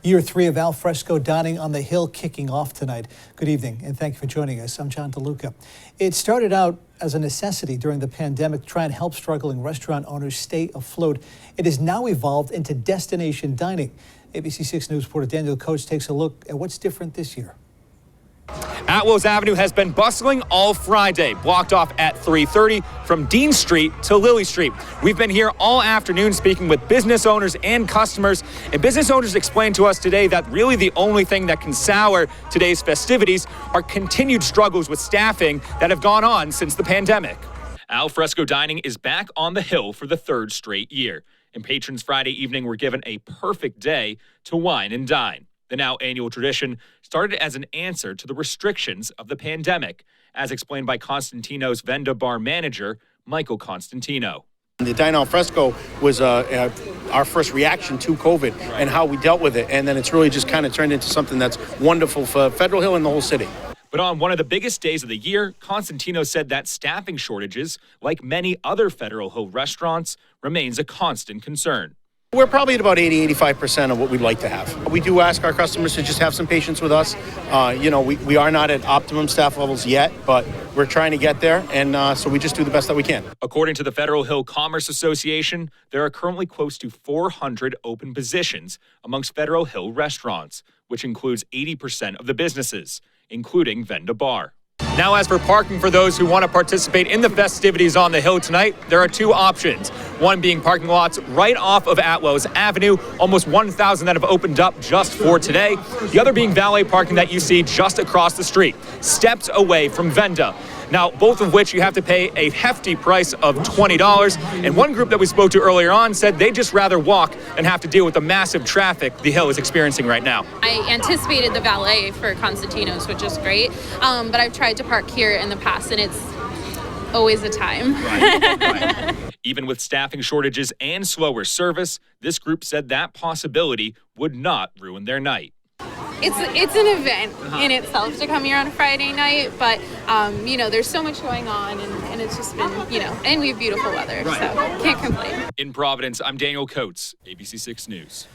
Year 3 of Al Fresco Dining on the Hill kicking off tonight. Good evening, and thank you for joining us. I'm John DeLuca. It started out as a necessity during the pandemic to try and help struggling restaurant owners stay afloat. It has now evolved into destination dining. ABC6 News reporter Daniel Coates takes a look at what's different this year. Atwells Avenue has been bustling all Friday, blocked off at 3:30 from Dean Street to Lily Street. We've been here all afternoon speaking with business owners and customers, and business owners explained to us today that really the only thing that can sour today's festivities are continued struggles with staffing that have gone on since the pandemic. Al Fresco Dining is back on the Hill for the third straight year, and patrons Friday evening were given a perfect day to wine and dine. The now annual tradition started as an answer to the restrictions of the pandemic, as explained by Constantino's Venda bar manager, Michael Constantino. The Dine Al Fresco was our first reaction to COVID and how we dealt with it. And then it's really just kind of turned into something that's wonderful for Federal Hill and the whole city. But on one of the biggest days of the year, Constantino said that staffing shortages, like many other Federal Hill restaurants, remains a constant concern. We're probably at about 80-85% of what we'd like to have. We do ask our customers to just have some patience with us. We are not at optimum staff levels yet, but we're trying to get there, and so we just do the best that we can. According to the Federal Hill Commerce Association, there are currently close to 400 open positions amongst Federal Hill restaurants, which includes 80% of the businesses, including Venda Bar. Now, as for parking for those who want to participate in the festivities on the Hill tonight, there are two options. One being parking lots right off of Atwells Avenue, almost 1,000 that have opened up just for today. The other being valet parking that you see just across the street, steps away from Venda. Now, both of which you have to pay a hefty price of $20. And one group that we spoke to earlier on said they'd just rather walk than have to deal with the massive traffic the Hill is experiencing right now. I anticipated the valet for Constantino's, which is great, but I've tried to park here in the past, and it's always a time. Right. Even with staffing shortages and slower service, this group said that possibility would not ruin their night. It's an event in itself to come here on a Friday night, but there's so much going on, and it's just been, and we have beautiful weather, so can't complain. In Providence, I'm Daniel Coates, ABC6 News.